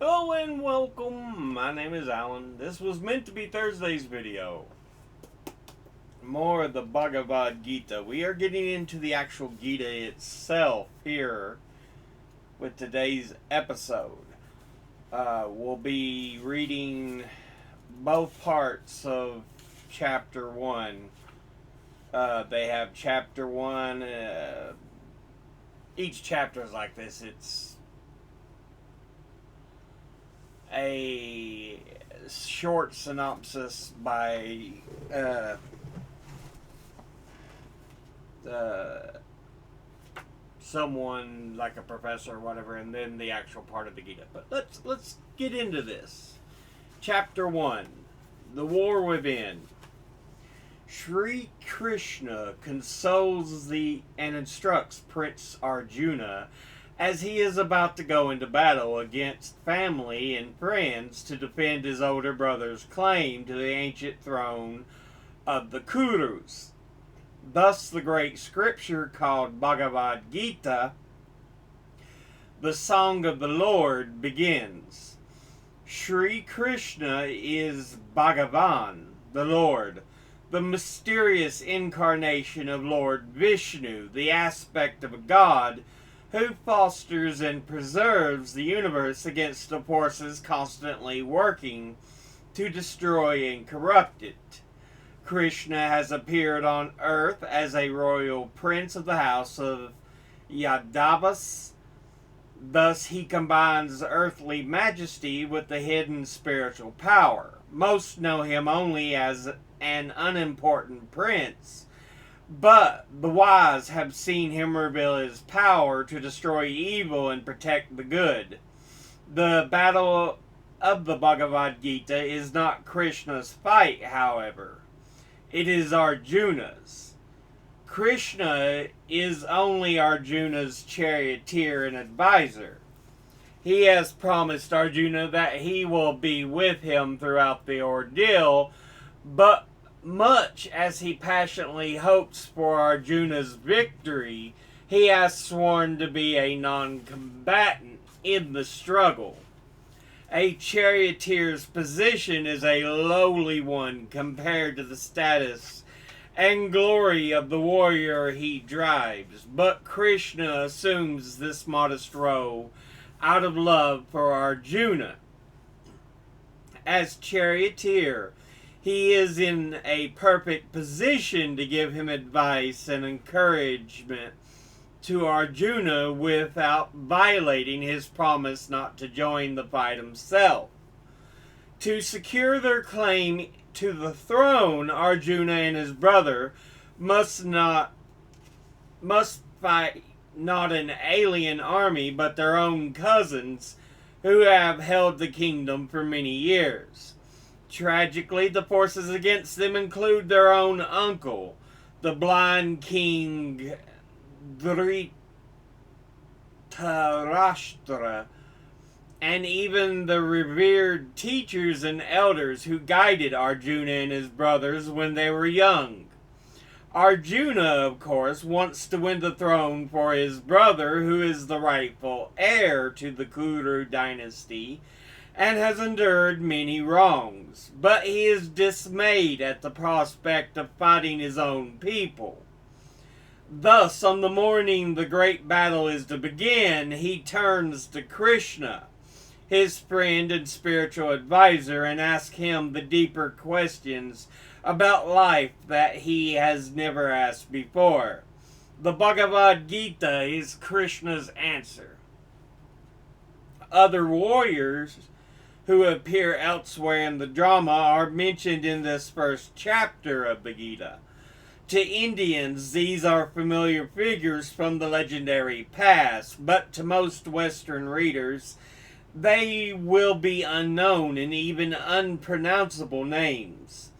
Hello and welcome. My name is Alan. This was meant to be Thursday's video. More of the Bhagavad Gita. We are getting into the actual Gita itself here with today's episode. We'll be reading both parts of chapter 1. They have chapter 1. Each chapter is like this. It's a short synopsis by someone like a professor or whatever, and then the actual part of the Gita. But let's get into this. Chapter 1, The War Within. Sri Krishna consoles and instructs Prince Arjuna as he is about to go into battle against family and friends to defend his older brother's claim to the ancient throne of the Kurus. Thus the great scripture called Bhagavad Gita, the Song of the Lord, begins. Sri Krishna is Bhagavan, the Lord, the mysterious incarnation of Lord Vishnu, the aspect of a god who fosters and preserves the universe against the forces constantly working to destroy and corrupt it. Krishna has appeared on earth as a royal prince of the house of Yadavas. Thus he combines earthly majesty with the hidden spiritual power. Most know him only as an unimportant prince, but the wise have seen him reveal his power to destroy evil and protect the good. The battle of the Bhagavad Gita is not Krishna's fight, however. It is Arjuna's. Krishna is only Arjuna's charioteer and advisor. He has promised Arjuna that he will be with him throughout the ordeal, but much as he passionately hopes for Arjuna's victory, he has sworn to be a non-combatant in the struggle. A charioteer's position is a lowly one compared to the status and glory of the warrior he drives, but Krishna assumes this modest role out of love for Arjuna. As charioteer, he is in a perfect position to give him advice and encouragement to Arjuna without violating his promise not to join the fight himself. To secure their claim to the throne, Arjuna and his brother must fight not an alien army, but their own cousins who have held the kingdom for many years. Tragically, the forces against them include their own uncle, the blind king Dhritarashtra, and even the revered teachers and elders who guided Arjuna and his brothers when they were young. Arjuna, of course, wants to win the throne for his brother, who is the rightful heir to the Kuru dynasty, and has endured many wrongs, but he is dismayed at the prospect of fighting his own people. Thus, on the morning the great battle is to begin, he turns to Krishna, his friend and spiritual advisor, and asks him the deeper questions about life that he has never asked before. The Bhagavad Gita is Krishna's answer. Other warriors who appear elsewhere in the drama are mentioned in this first chapter of the Gita. To Indians, these are familiar figures from the legendary past, but to most Western readers, they will be unknown and even unpronounceable names.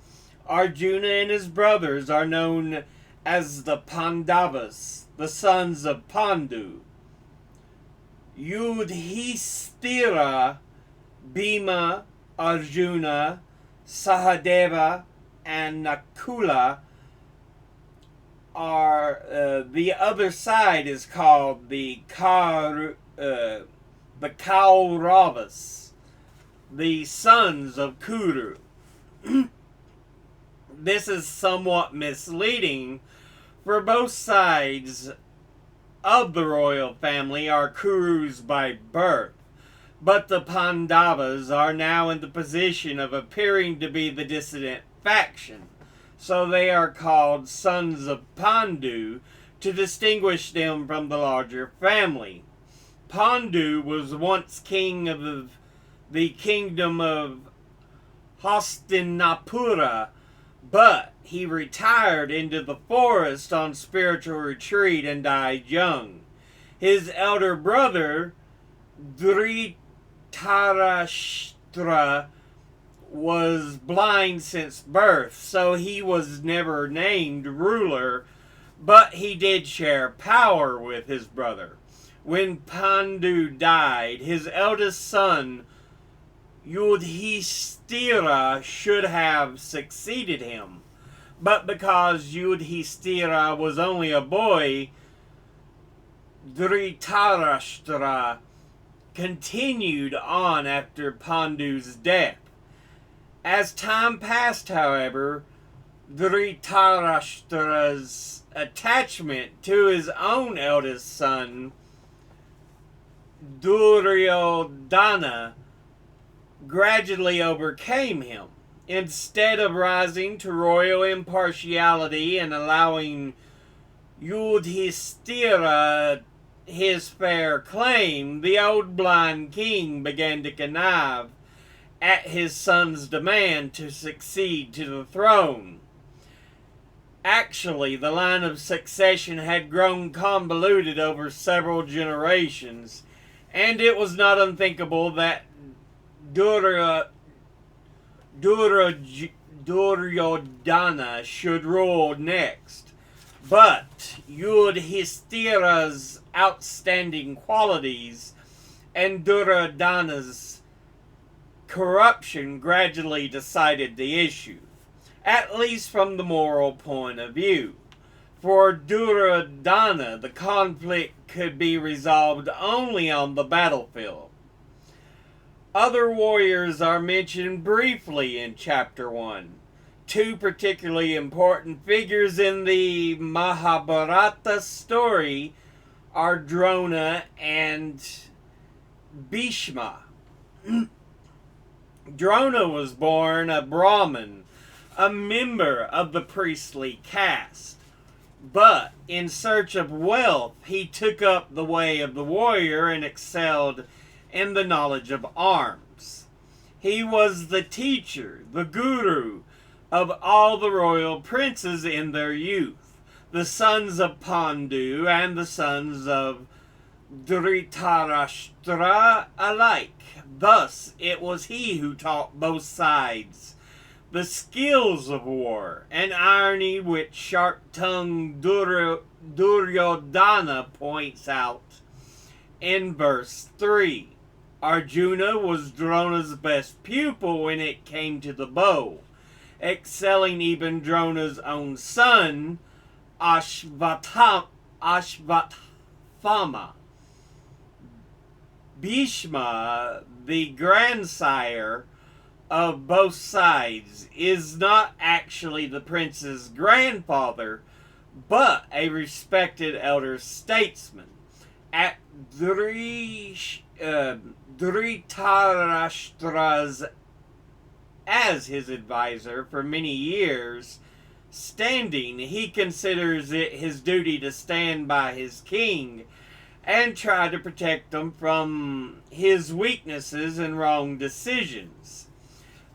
Arjuna and his brothers are known as the Pandavas, the sons of Pandu. Yudhishthira, Bhima, Arjuna, Sahadeva, and Nakula are the other side is called the Kauravas. the sons of Kuru. This is somewhat misleading, for both sides of the royal family are Kurus by birth, but the Pandavas are now in the position of appearing to be the dissident faction, so they are called sons of Pandu to distinguish them from the larger family. Pandu was once king of the kingdom of Hastinapura, but he retired into the forest on spiritual retreat and died young. His elder brother, Dhritarashtra, was blind since birth, so he was never named ruler, but he did share power with his brother. When Pandu died, his eldest son, Yudhishthira, should have succeeded him. But because Yudhishthira was only a boy, Dhritarashtra continued on after Pandu's death. As time passed, however, Dhritarashtra's attachment to his own eldest son, Duryodhana, gradually overcame him. Instead of rising to royal impartiality and allowing Yudhishthira his fair claim, the old blind king began to connive at his son's demand to succeed to the throne. Actually, the line of succession had grown convoluted over several generations, and it was not unthinkable that Duryodhana should rule next. But Yudhishthira's outstanding qualities and Duryodhana's corruption gradually decided the issue, at least from the moral point of view. For Duryodhana, the conflict could be resolved only on the battlefield. Other warriors are mentioned briefly in Chapter 1. Two particularly important figures in the Mahabharata story are Drona and Bhishma. Drona was born a Brahmin, a member of the priestly caste. But in search of wealth, he took up the way of the warrior and excelled in the knowledge of arms. He was the teacher, the guru, of all the royal princes in their youth, the sons of Pandu and the sons of Dhritarashtra alike. Thus, it was he who taught both sides the skills of war, an irony which sharp-tongued Duryodhana points out in verse 3. Arjuna was Drona's best pupil when it came to the bow, excelling even Drona's own son, Ashvathama. Bhishma, the grandsire of both sides, is not actually the prince's grandfather, but a respected elder statesman. At Dhritarashtra's as his advisor for many years standing, he considers it his duty to stand by his king and try to protect him from his weaknesses and wrong decisions.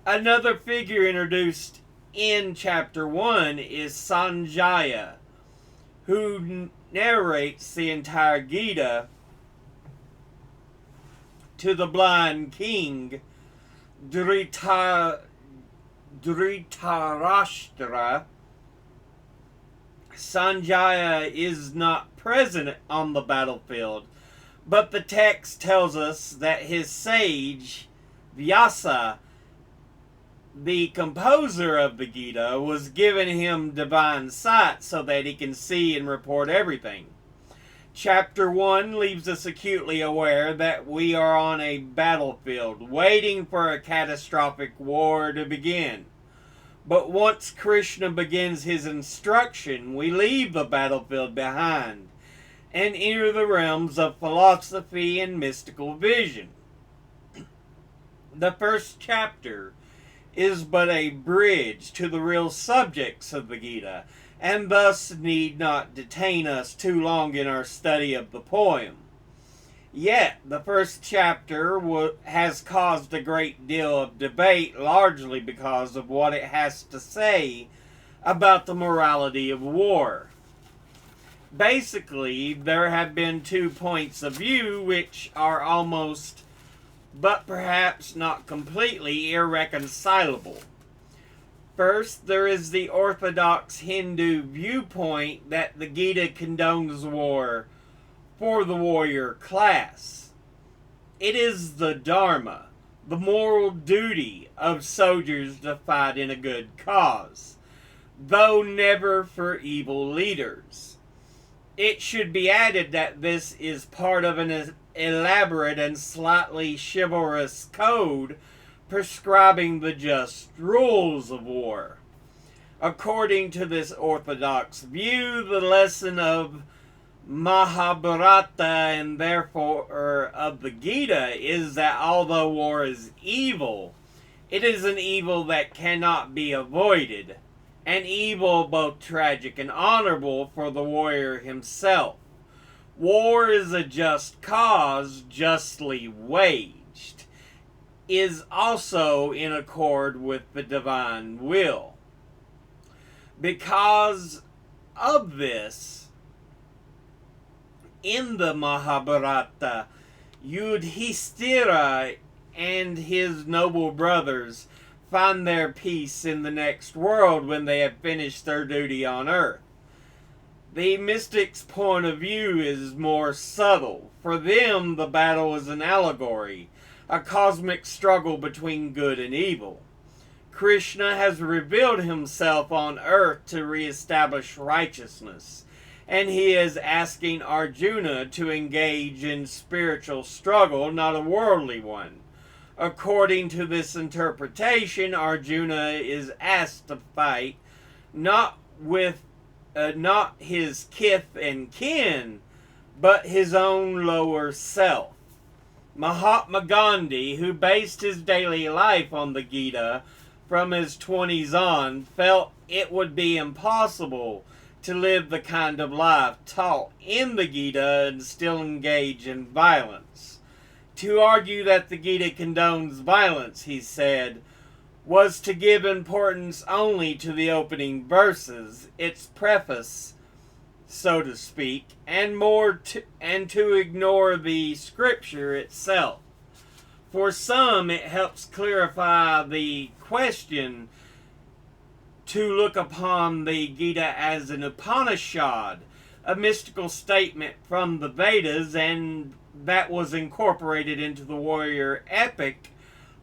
Another figure introduced in Chapter 1 is Sanjaya, who narrates the entire Gita to the blind king Dhritarashtra. Sanjaya is not present on the battlefield, but the text tells us that his sage, Vyasa, the composer of the Gita, was given him divine sight so that he can see and report everything. Chapter 1 leaves us acutely aware that we are on a battlefield, waiting for a catastrophic war to begin. But once Krishna begins his instruction, we leave the battlefield behind and enter the realms of philosophy and mystical vision. The first chapter is but a bridge to the real subjects of the Gita, and thus need not detain us too long in our study of the poem. Yet, the first chapter has caused a great deal of debate, largely because of what it has to say about the morality of war. Basically, there have been 2 points of view which are almost, but perhaps not completely, irreconcilable. First, there is the orthodox Hindu viewpoint that the Gita condones war for the warrior class. It is the dharma, the moral duty of soldiers to fight in a good cause, though never for evil leaders. It should be added that this is part of an elaborate and slightly chivalrous code prescribing the just rules of war. According to this orthodox view, the lesson of Mahabharata and therefore of the Gita is that although war is evil, it is an evil that cannot be avoided, an evil both tragic and honorable for the warrior himself. War is a just cause, justly waged, is also in accord with the divine will. Because of this, in the Mahabharata, Yudhishthira and his noble brothers find their peace in the next world when they have finished their duty on earth. The mystic's point of view is more subtle. For them, the battle is an allegory, a cosmic struggle between good and evil. Krishna has revealed himself on earth to reestablish righteousness, and he is asking Arjuna to engage in spiritual struggle, not a worldly one. According to this interpretation, Arjuna is asked to fight not his kith and kin, but his own lower self. Mahatma Gandhi, who based his daily life on the Gita from his 20s on, felt it would be impossible to live the kind of life taught in the Gita and still engage in violence. To argue that the Gita condones violence, he said, was to give importance only to the opening verses, its preface, so to speak, and to ignore the scripture itself. For some, it helps clarify the question to look upon the Gita as an Upanishad, a mystical statement from the Vedas, and that was incorporated into the warrior epic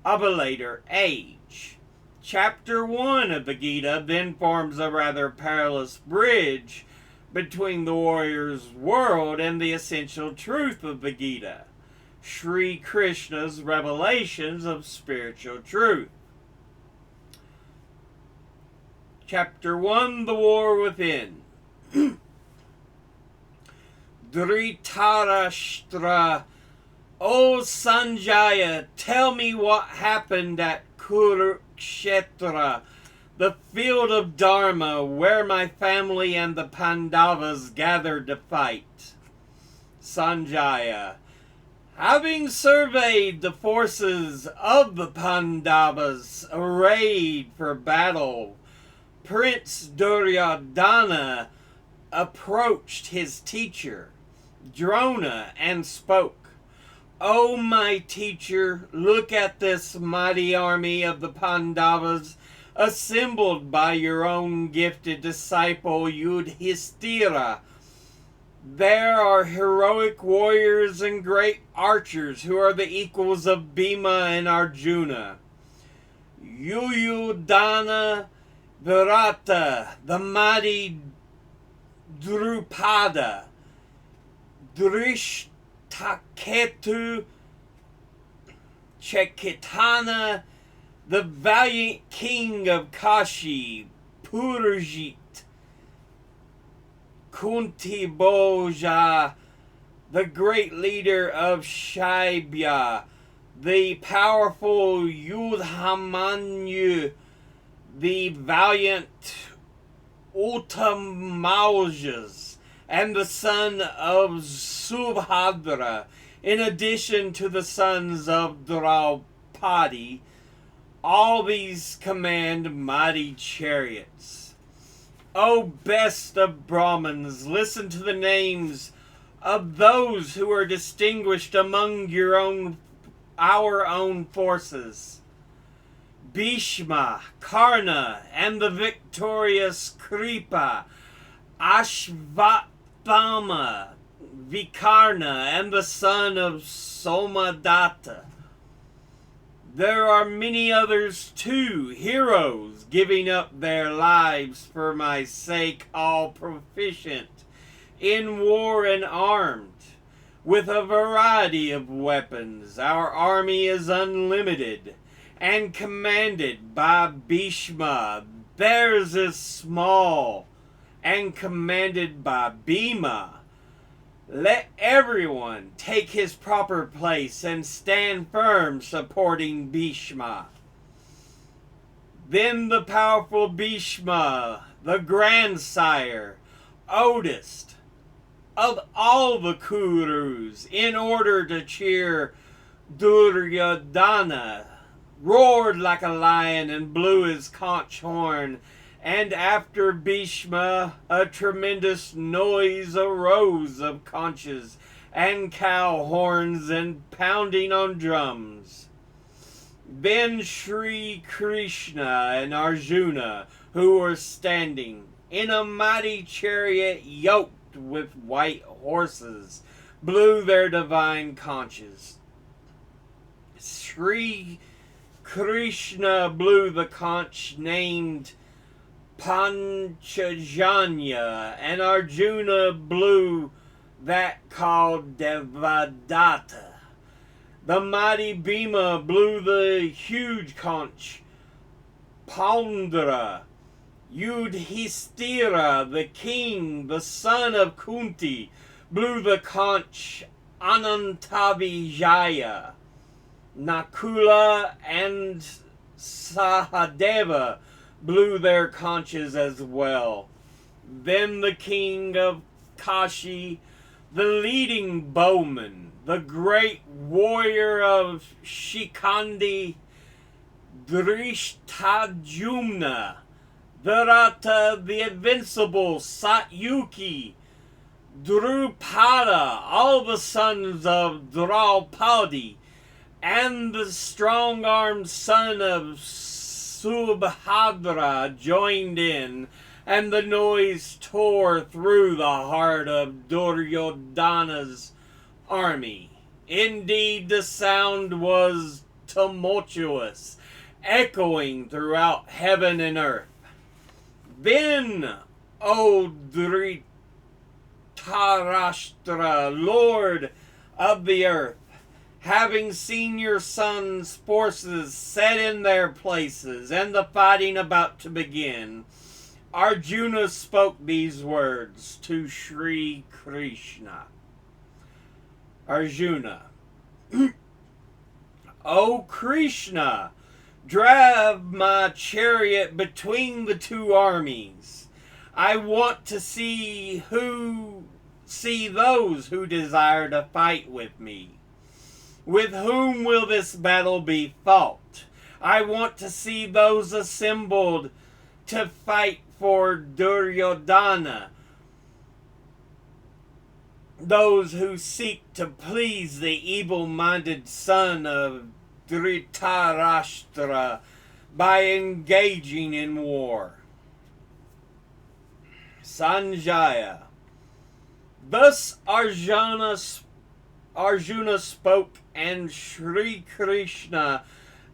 of a later age. Chapter 1 of the Gita then forms a rather perilous bridge between the warrior's world and the essential truth of the Gita, Sri Krishna's revelations of spiritual truth. Chapter 1, The War Within. Dhritarashtra, O Sanjaya, tell me what happened at Kurukshetra, the field of Dharma, where my family and the Pandavas gathered to fight. Sanjaya, having surveyed the forces of the Pandavas arrayed for battle, Prince Duryodhana approached his teacher, Drona, and spoke. O my teacher, look at this mighty army of the Pandavas assembled by your own gifted disciple Yudhishthira. There are heroic warriors and great archers who are the equals of Bhima and Arjuna. Yuyudhana, Virata, the mighty Drupada, Drishtaketu Chekitana, the valiant king of Kashi, Purajit, Kunti Boja, the great leader of Shaibya, the powerful Yudhamanyu, the valiant Uttamaujas, and the son of Subhadra, in addition to the sons of Draupadi. All these command mighty chariots. O best of Brahmins, listen to the names of those who are distinguished among our own forces. Bhishma, Karna, and the victorious Kripa, Ashvatthama, Vikarna, and the son of Somadatta. There are many others too, heroes, giving up their lives for my sake, all proficient in war and armed, with a variety of weapons. Our army is unlimited, and commanded by Bhishma. Theirs is small, and commanded by Bhima. Let everyone take his proper place and stand firm supporting Bhishma. Then the powerful Bhishma, the grandsire, oldest of all the Kurus, in order to cheer Duryodhana, roared like a lion and blew his conch horn. And after Bhishma, a tremendous noise arose of conches and cow horns and pounding on drums. Then Sri Krishna and Arjuna, who were standing in a mighty chariot yoked with white horses, blew their divine conches. Sri Krishna blew the conch named Panchajanya, and Arjuna blew that called Devadatta. The mighty Bhima blew the huge conch Pandra. Yudhishthira, the king, the son of Kunti, blew the conch Anantavijaya. Nakula and Sahadeva blew their conches as well. Then the king of Kashi, the leading bowman, the great warrior of Shikandi, Drishtajumna, Virata, the invincible Satyuki, Drupada, all the sons of Draupadi, and the strong-armed son of Subhadra joined in, and the noise tore through the heart of Duryodhana's army. Indeed, the sound was tumultuous, echoing throughout heaven and earth. Then, O Dhritarashtra, Lord of the earth, having seen your son's forces set in their places and the fighting about to begin, Arjuna spoke these words to Sri Krishna. Arjuna, O Krishna, drive my chariot between the two armies. I want to see those who desire to fight with me. With whom will this battle be fought? I want to see those assembled to fight for Duryodhana, those who seek to please the evil-minded son of Dhritarashtra by engaging in war. Sanjaya. Thus Arjuna spoke, and Sri Krishna,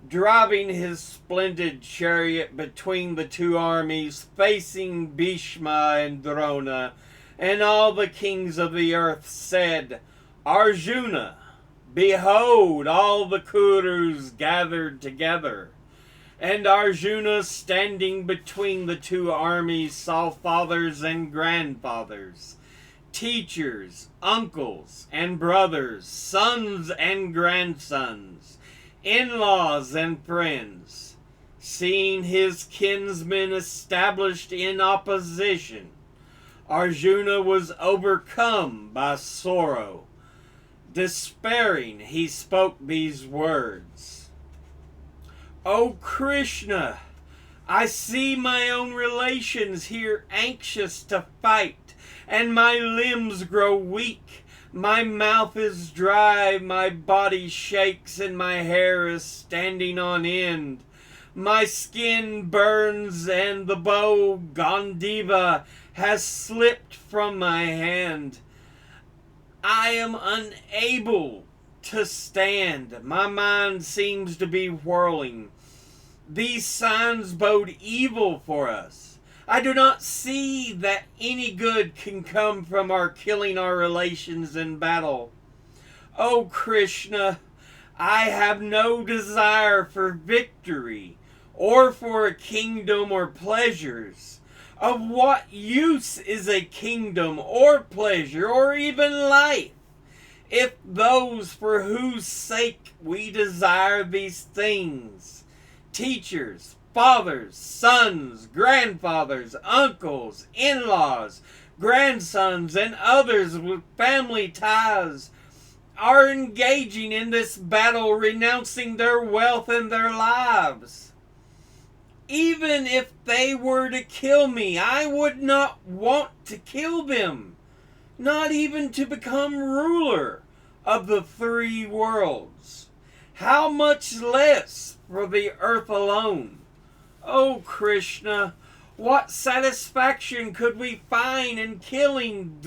driving his splendid chariot between the two armies, facing Bhishma and Drona, And all the kings of the earth said, Arjuna, behold all the Kurus gathered together. And Arjuna, standing between the two armies, saw fathers and grandfathers, teachers, uncles and brothers, sons and grandsons, in-laws and friends. Seeing his kinsmen established in opposition, Arjuna was overcome by sorrow. Despairing, he spoke these words. O Krishna, I see my own relations here anxious to fight, and my limbs grow weak. My mouth is dry, my body shakes, and my hair is standing on end. My skin burns, and the bow Gandiva has slipped from my hand. I am unable to stand. My mind seems to be whirling. These signs bode evil for us. I do not see that any good can come from our killing our relations in battle. O Krishna, I have no desire for victory or for a kingdom or pleasures. Of what use is a kingdom or pleasure or even life, if those for whose sake we desire these things, teachers, fathers, sons, grandfathers, uncles, in-laws, grandsons, and others with family ties, are engaging in this battle, renouncing their wealth and their lives? Even if they were to kill me, I would not want to kill them, not even to become ruler of the three worlds. How much less for the earth alone? O Krishna, what satisfaction could we find in killing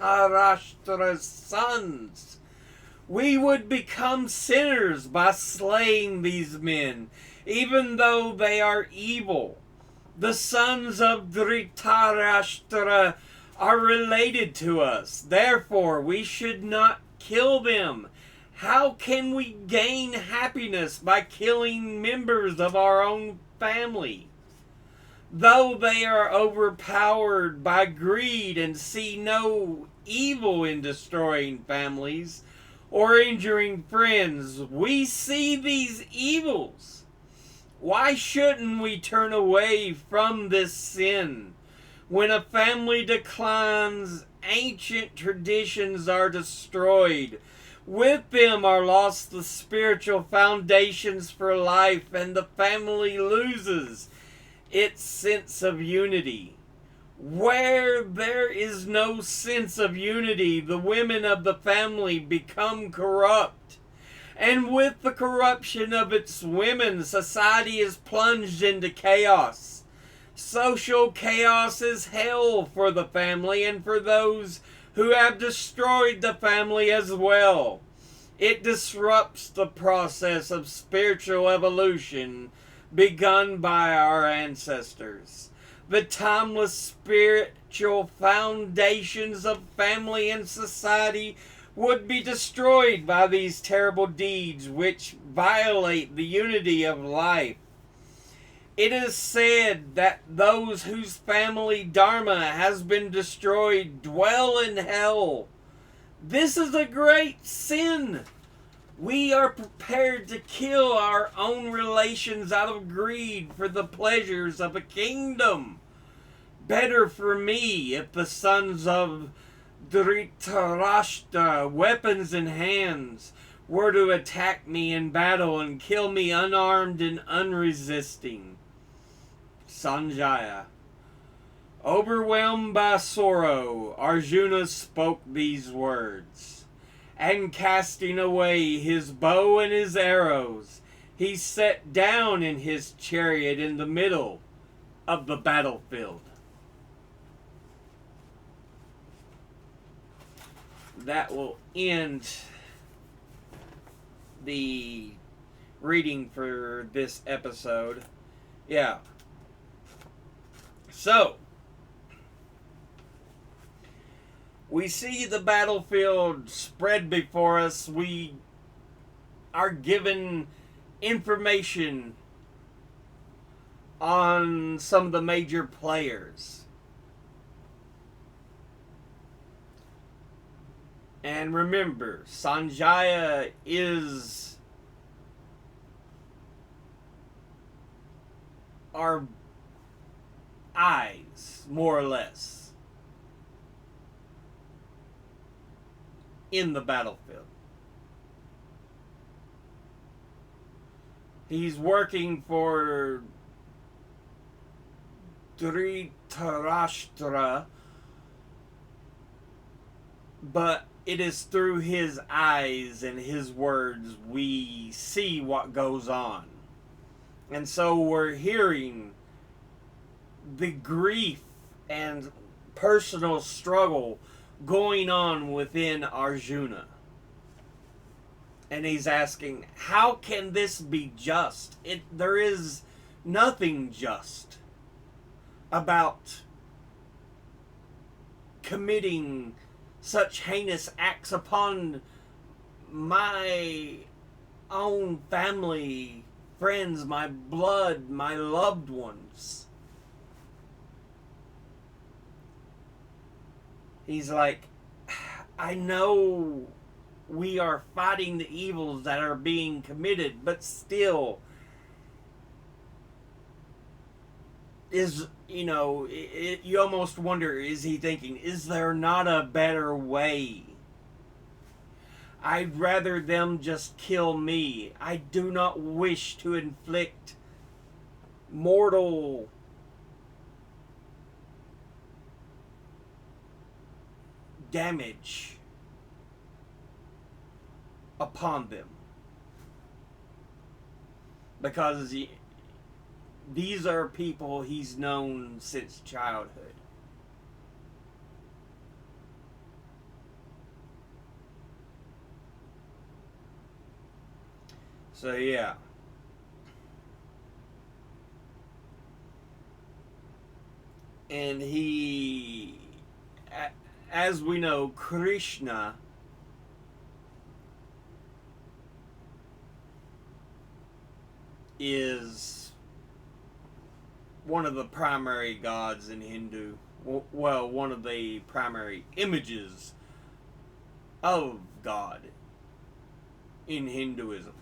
Dhritarashtra's sons? We would become sinners by slaying these men, even though they are evil. The sons of Dhritarashtra are related to us. Therefore, we should not kill them. How can we gain happiness by killing members of our own family? Though they are overpowered by greed and see no evil in destroying families or injuring friends, we see these evils. Why shouldn't we turn away from this sin? When a family declines, ancient traditions are destroyed. With them are lost the spiritual foundations for life, and the family loses its sense of unity. Where there is no sense of unity, the women of the family become corrupt. And with the corruption of its women, society is plunged into chaos. Social chaos is hell for the family and for those who have destroyed the family as well. It disrupts the process of spiritual evolution begun by our ancestors. The timeless spiritual foundations of family and society would be destroyed by these terrible deeds which violate the unity of life. It is said that those whose family dharma has been destroyed dwell in hell. This is a great sin. We are prepared to kill our own relations out of greed for the pleasures of a kingdom. Better for me if the sons of Dhritarashtra, weapons in hands, were to attack me in battle and kill me unarmed and unresisting. Sanjaya. Overwhelmed by sorrow, Arjuna spoke these words, and casting away his bow and his arrows, he sat down in his chariot in the middle of the battlefield. That will end the reading for this episode. Yeah. So, We see the battlefield spread before us. We are given information on some of the major players. And remember, Sanjaya is our eyes, more or less, in the battlefield. He's working for Dhritarashtra, but it is through his eyes and his words we see what goes on. And so we're hearing the grief and personal struggle going on within Arjuna. And he's asking, how can this be just? There is nothing just about committing such heinous acts upon my own family, friends, my blood, my loved ones. He's like, I know we are fighting the evils that are being committed, but still, you almost wonder, is he thinking, is there not a better way? I'd rather them just kill me. I do not wish to inflict mortal damage upon them. Because these are people he's known since childhood. So yeah. And as we know, Krishna is one of the primary gods in Hindu. Well, one of the primary images of God in Hinduism.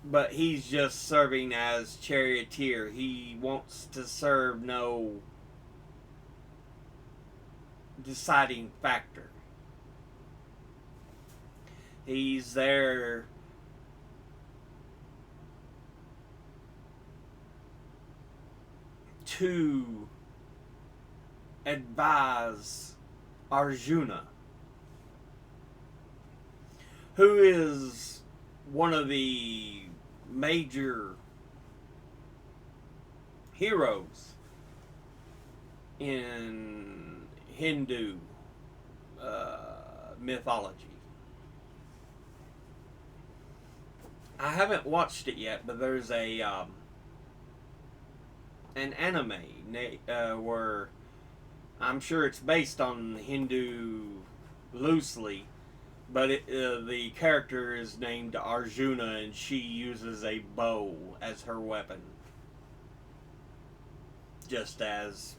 But he's just serving as charioteer. He wants to serve no deciding factor. He's there to advise Arjuna, who is one of the major heroes in Hindu mythology. I haven't watched it yet, but there's an anime where I'm sure it's based on Hindu loosely, but the character is named Arjuna, and she uses a bow as her weapon, just as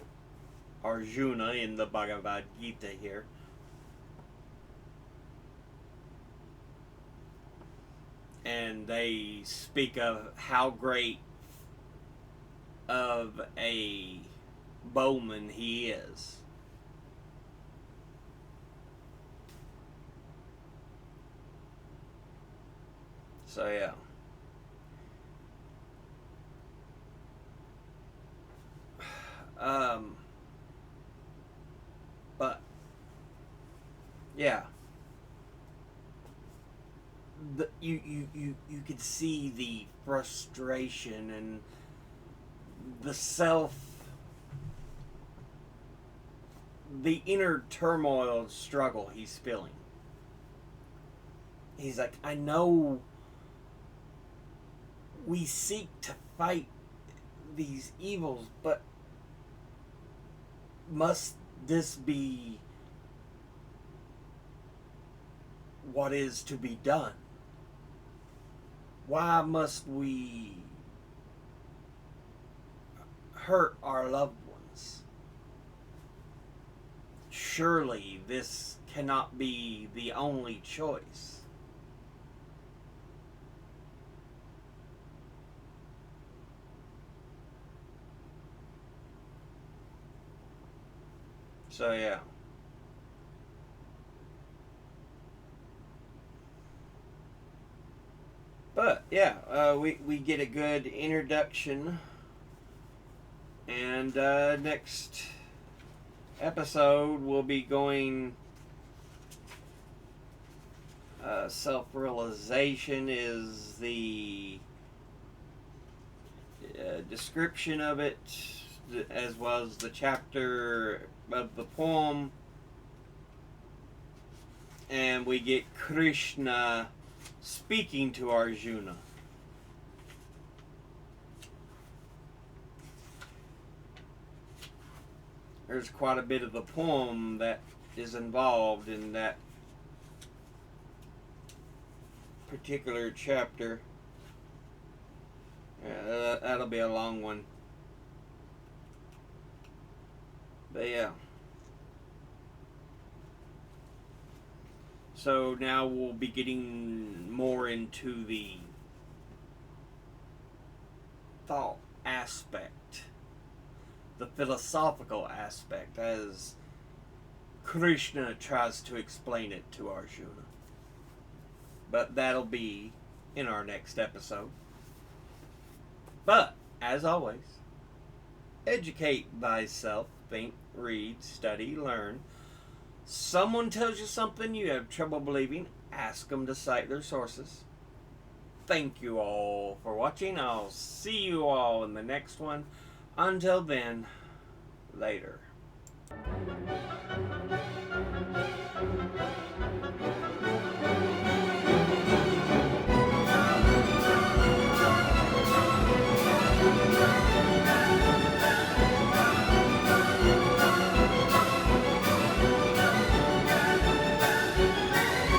Arjuna in the Bhagavad Gita here. And they speak of how great of a bowman he is. So yeah. But yeah. You could see the frustration and the inner turmoil struggle he's feeling. He's like, I know we seek to fight these evils, but must this be what is to be done? Why must we hurt our loved ones? Surely this cannot be the only choice. So yeah. But yeah, we get a good introduction, and next episode we'll be going. Self-realization is the description of it, as well as the chapter of the poem, and we get Krishna speaking to Arjuna. There's quite a bit of the poem that is involved in that particular chapter. That'll be a long one. But yeah. So now we'll be getting more into the thought aspect, the philosophical aspect, as Krishna tries to explain it to Arjuna. But that'll be in our next episode. But, as always, educate thyself, think, read, study, learn. Someone tells you something you have trouble believing, ask them to cite their sources. Thank you all for watching. I'll see you all in the next one. Until then, later.